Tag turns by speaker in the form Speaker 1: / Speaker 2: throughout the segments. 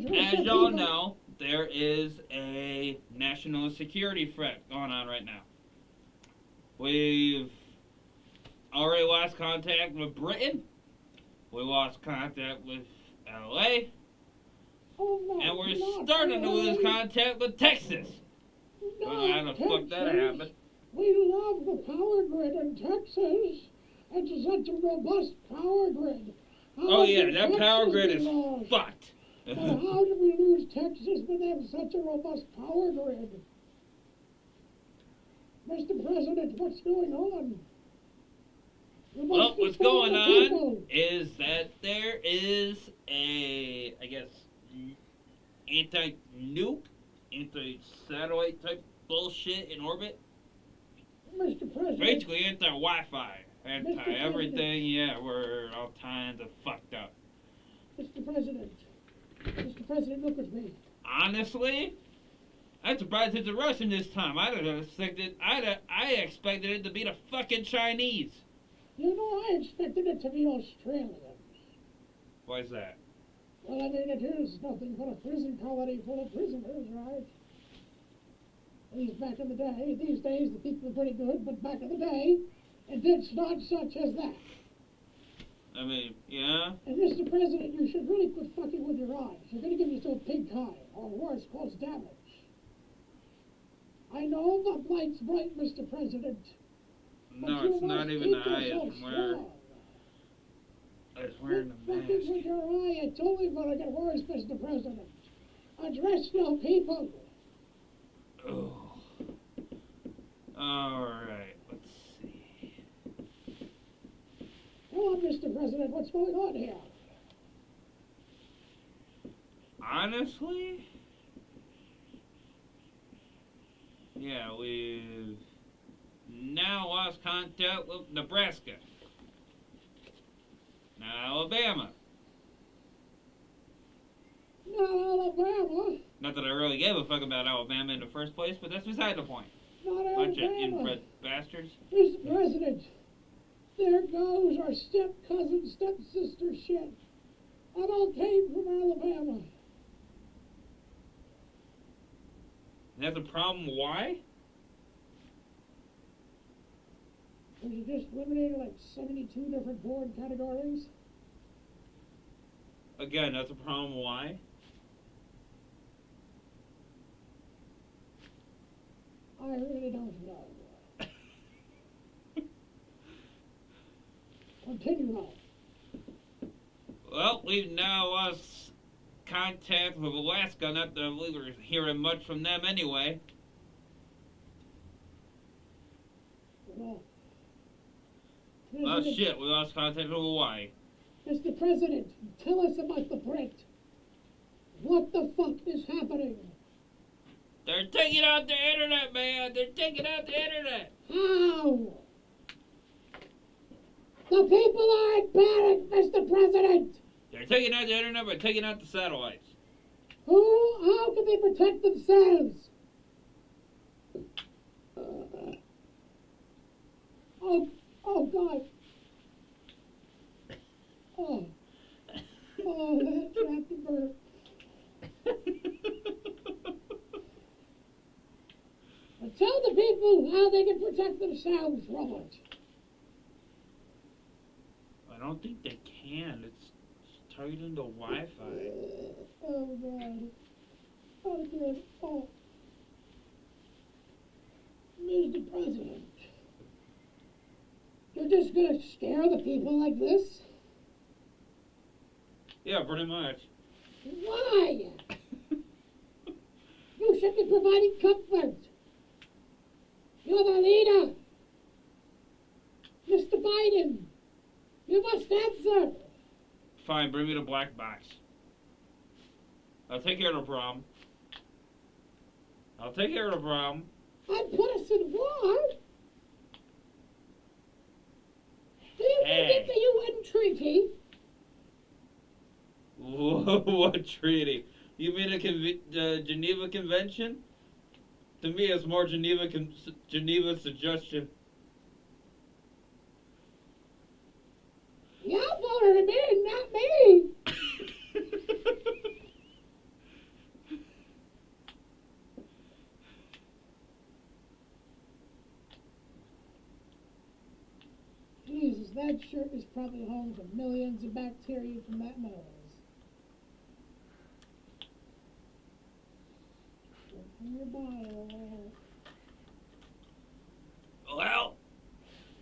Speaker 1: as y'all know, there is a national security threat going on right now. We've already lost contact with Britain. We lost contact with LA. And we're starting to lose contact with Texas. I don't know how the fuck that happened.
Speaker 2: We love the power grid in Texas. It's such a robust power grid.
Speaker 1: Oh yeah, that power grid is fucked.
Speaker 2: But how did we lose Texas when they have such a robust power grid? Mr. President, what's going on?
Speaker 1: Well, what's going on is that there is a, I guess, anti-nuke, anti-satellite type bullshit in orbit.
Speaker 2: Mr. President.
Speaker 1: Basically anti-Wi-Fi, anti-everything, yeah, we're all kinds of fucked up.
Speaker 2: Mr. President, look at me.
Speaker 1: Honestly, I'm surprised it's a Russian this time. I expected it to be the fucking Chinese.
Speaker 2: You know, I expected it to be Australians.
Speaker 1: Why is that?
Speaker 2: Well, I mean, it is nothing but a prison colony full of prisoners, right? Back in the day, these days the people are pretty good, but back in the day, it's not such as that.
Speaker 1: I mean, yeah.
Speaker 2: And Mr. President, you should really quit fucking with your eyes. You're going to give yourself pink eye, or worse, cause damage. I know the light's bright, Mr. President.
Speaker 1: No, it's not even the eye. It's wearing the mask.
Speaker 2: Fucking with your eye, it's only going to get worse, Mr. President. Address your people.
Speaker 1: Oh. Alright, let's see.
Speaker 2: Come on, Mr. President, what's going on here?
Speaker 1: Honestly? Yeah, we've now lost contact with Nebraska. Now Alabama.
Speaker 2: Not Alabama.
Speaker 1: Not that I really gave a fuck about Alabama in the first place, but that's beside the point.
Speaker 2: Not
Speaker 1: Bunch of
Speaker 2: Alabama.
Speaker 1: inbred bastards.
Speaker 2: Mr. President, there goes our step-cousin, step-sister shit. That all came from Alabama.
Speaker 1: That's a problem. Why?
Speaker 2: Was it just eliminated like 72 different board categories?
Speaker 1: Again, that's a problem. Why?
Speaker 2: I really don't know. Continue on.
Speaker 1: Well, we've now lost contact with Alaska. Not that we were hearing much from them anyway.
Speaker 2: Well,
Speaker 1: Oh shit, we lost contact with Hawaii.
Speaker 2: Mr. President, tell us about the Brit. What the fuck is happening?
Speaker 1: They're taking out the internet, man. They're taking out the internet.
Speaker 2: How? The people are in panic, Mr. President.
Speaker 1: They're taking out the internet by taking out the satellites.
Speaker 2: How can they protect themselves? Oh, God. That trapped the bird. Tell the people how they can protect themselves, Robert.
Speaker 1: I don't think they can. It's tied into Wi-Fi.
Speaker 2: Oh, God. Oh, good. Oh. Mr. President, you're just going to scare the people like this?
Speaker 1: Yeah, pretty much.
Speaker 2: Why? You should be providing comfort. You're the leader. Mr. Biden, you must answer.
Speaker 1: Fine, bring me the black box. I'll take care of the problem. I'll take care of the problem.
Speaker 2: I'd put us in war. Do you forget the UN treaty?
Speaker 1: What treaty? You mean the Geneva Convention? To me, it's more Geneva suggestion.
Speaker 2: Y'all voted him in, not me. That shirt is probably home to millions of bacteria from that nose. From your bile.
Speaker 1: Well,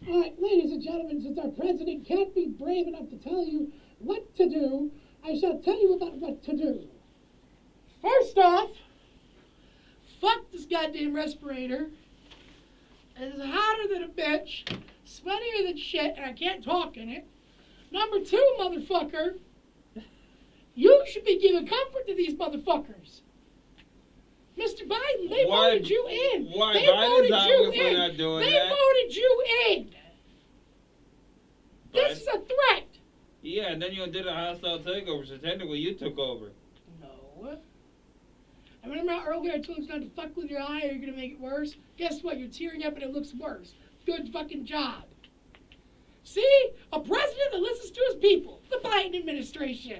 Speaker 2: All right, ladies and gentlemen, since our president can't be brave enough to tell you what to do, I shall tell you about what to do. First off, fuck this goddamn respirator. It's hotter than a bitch, sweatier than shit, and I can't talk in it. Number two, motherfucker, you should be giving comfort to these motherfuckers. Mr. Biden, they voted you in.
Speaker 1: Why?
Speaker 2: They
Speaker 1: Biden's
Speaker 2: voted you
Speaker 1: obviously
Speaker 2: in.
Speaker 1: not doing
Speaker 2: They
Speaker 1: that.
Speaker 2: voted you in. This
Speaker 1: Biden-
Speaker 2: is a threat.
Speaker 1: Yeah, and then you did a hostile takeover, so technically you took over.
Speaker 2: No. I remember how earlier I told you not to fuck with your eye or you're going to make it worse? Guess what? You're tearing up and it looks worse. Good fucking job. See? A president that listens to his people. The Biden administration.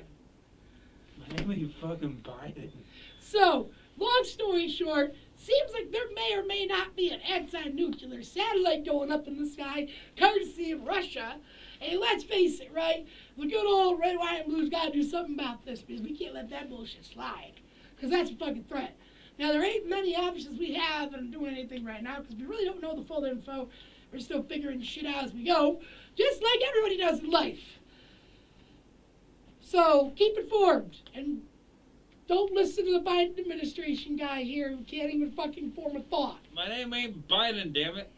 Speaker 1: My name ain't fucking Biden.
Speaker 2: So, long story short, seems like there may or may not be an anti-nuclear satellite going up in the sky, courtesy of Russia. And let's face it, right? The good old red, white, and blue's got to do something about this because we can't let that bullshit slide. Because that's a fucking threat. Now, there ain't many options we have in doing anything right now because we really don't know the full info. We're still figuring shit out as we go, just like everybody does in life. So, keep informed and don't listen to the Biden administration guy here who can't even fucking form a thought.
Speaker 1: My name ain't Biden, damn it.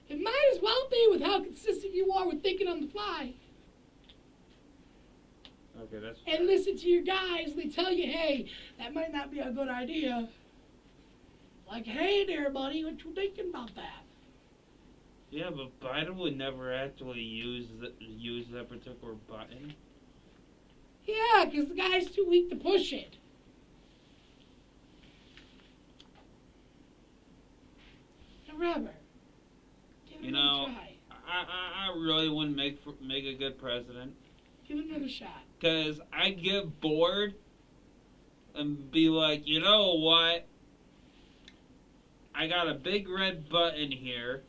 Speaker 2: It might as well be with how consistent you are with thinking on the fly.
Speaker 1: Okay, that's
Speaker 2: And listen to your guys. They tell you, hey, that might not be a good idea. Like, hey there, buddy, what you thinking about that?
Speaker 1: Yeah, but Biden would never actually use that particular button.
Speaker 2: Yeah, because the guy's too weak to push it. However, give it
Speaker 1: You
Speaker 2: another
Speaker 1: know,
Speaker 2: try.
Speaker 1: I really wouldn't make a good president.
Speaker 2: Give it another shot.
Speaker 1: Because I get bored and be like, you know what? I got a big red button here.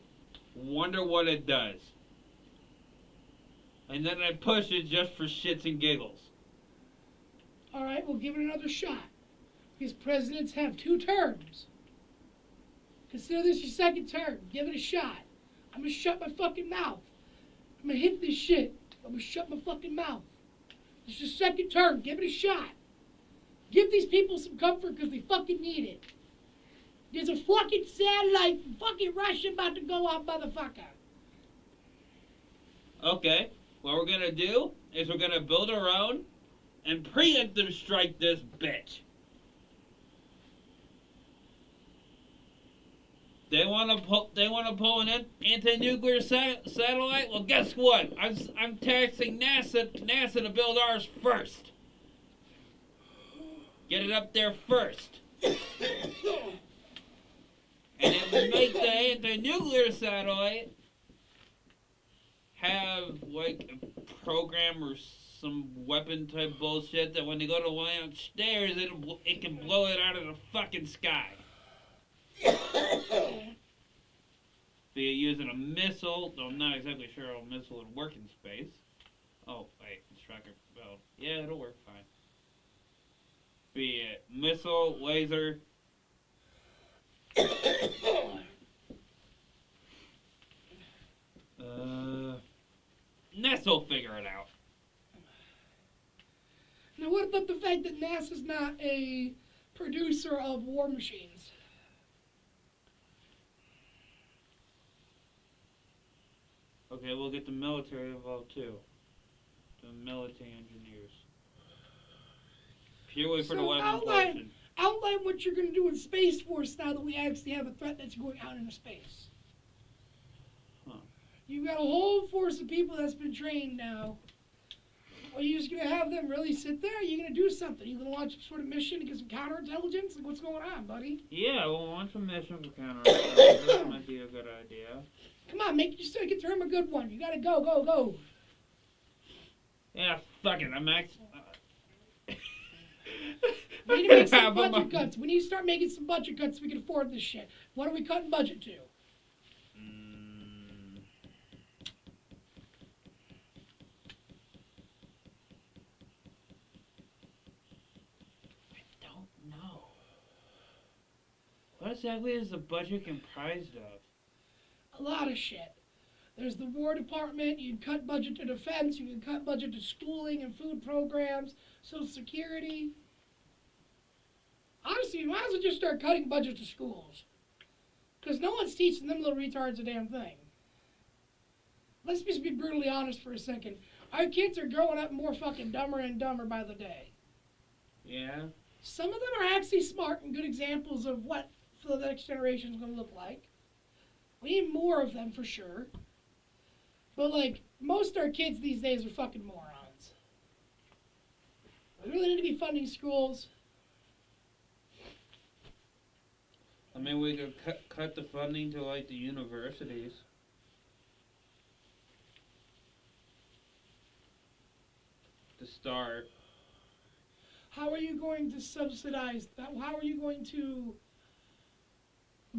Speaker 1: Wonder what it does. And then I push it just for shits and giggles.
Speaker 2: All right, we'll give it another shot. Because presidents have 2 terms. Consider this your second term. Give it a shot. I'm going to shut my fucking mouth. I'm going to hit this shit. I'm going to shut my fucking mouth. This is your second term. Give it a shot. Give these people some comfort because they fucking need it. There's a fucking satellite from fucking Russia about to go off, motherfucker.
Speaker 1: Okay, what we're gonna do is we're gonna build our own and preemptive strike this bitch. They wanna pull an anti-nuclear satellite. Well, guess what? I'm taxing NASA to build ours first. Get it up there first. And it would make the anti-nuclear satellite have, like, a program or some weapon type bullshit that when they go to land upstairs, it can blow it out of the fucking sky. Be it using a missile, though I'm not exactly sure how a missile would work in space. Oh, wait, instructor. Well, yeah, it'll work fine. Be it missile, laser. NASA will figure it out.
Speaker 2: Now, what about the fact that NASA's not a producer of war machines?
Speaker 1: Okay, we'll get the military involved too. The military engineers. Purely for the
Speaker 2: So
Speaker 1: weapons portion.
Speaker 2: outline what you're going to do in Space Force now that we actually have a threat that's going out into space.
Speaker 1: Huh.
Speaker 2: You've got a whole force of people that's been trained now. Are you just going to have them really sit there? Are you going to do something? Are you going to launch some sort of mission to get some counterintelligence? Like, what's going on, buddy?
Speaker 1: Yeah, we'll launch a mission for counterintelligence. That might be a good idea.
Speaker 2: Come on, make your term a good one. You got to go, go, go.
Speaker 1: Yeah, fuck it. I'm actually...
Speaker 2: We need to make some budget cuts. We need to start making some budget cuts so we can afford this shit. What are we cutting budget to?
Speaker 1: What exactly is the budget comprised of?
Speaker 2: A lot of shit. There's the War Department. You can cut budget to defense. You can cut budget to schooling and food programs, Social Security. Honestly, you might as well just start cutting budget to schools. Because no one's teaching them little retards a damn thing. Let's just be brutally honest for a second. Our kids are growing up more fucking dumber and dumber by the day.
Speaker 1: Yeah.
Speaker 2: Some of them are actually smart and good examples of what the next generation is going to look like. We need more of them for sure. But, like, most of our kids these days are fucking morons. We really need to be funding schools.
Speaker 1: I mean, we could cut the funding to, like, the universities. To start.
Speaker 2: How are you going to subsidize that? How are you going to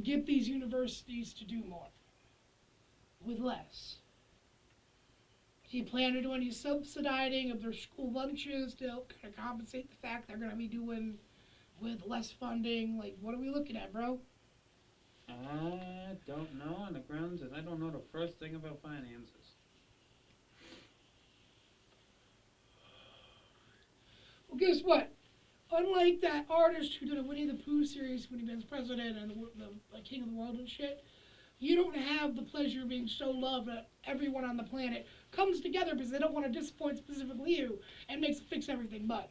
Speaker 2: get these universities to do more with less? Do you plan to do any subsidizing of their school lunches to help kind of compensate the fact they're going to be doing with less funding? Like, what are we looking at, bro?
Speaker 1: I don't know on the grounds, and I don't know the first thing about finances.
Speaker 2: Well, guess what? Unlike that artist who did a Winnie the Pooh series when he was president and the king of the world and shit, you don't have the pleasure of being so loved that everyone on the planet comes together because they don't want to disappoint specifically you and makes a fix everything button.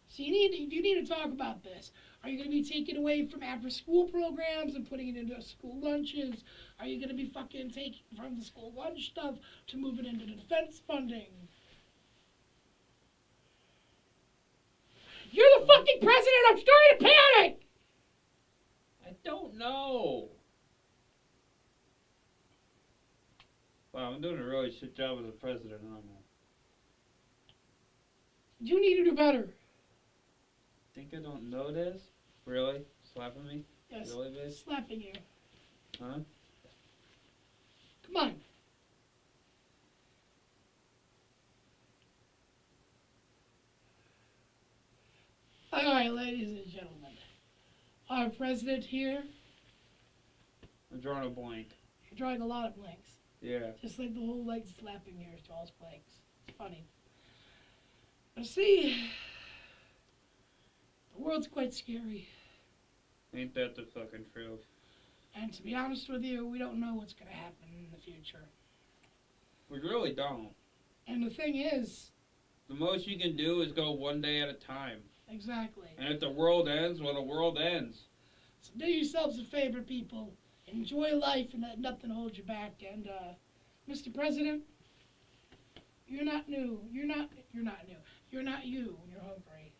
Speaker 2: So you need to talk about this. Are you going to be taking away from after-school programs and putting it into school lunches? Are you going to be fucking taking from the school lunch stuff to move it into the defense funding? You're the fucking president! I'm starting to panic!
Speaker 1: I don't know. Wow, I'm doing a really shit job as a president, aren't I?
Speaker 2: You need to do better.
Speaker 1: Think I don't know this? Really? Slapping me?
Speaker 2: Yes,
Speaker 1: Really, babe?
Speaker 2: slapping you.
Speaker 1: Huh?
Speaker 2: Come on. All right, ladies and gentlemen. Our president here.
Speaker 1: I'm drawing a blank.
Speaker 2: You're drawing a lot of blanks.
Speaker 1: Yeah.
Speaker 2: Just like the whole leg slapping here draws blanks. It's funny. But see, the world's quite scary.
Speaker 1: Ain't that the fucking truth?
Speaker 2: And to be honest with you, we don't know what's going to happen in the future.
Speaker 1: We really don't.
Speaker 2: And the thing is...
Speaker 1: The most you can do is go one day at a time.
Speaker 2: Exactly.
Speaker 1: And if the world ends, well, the world ends.
Speaker 2: So do yourselves a favor, people. Enjoy life and let nothing hold you back. And, Mr. President, you're not new. You're not new. You're not you when you're hungry.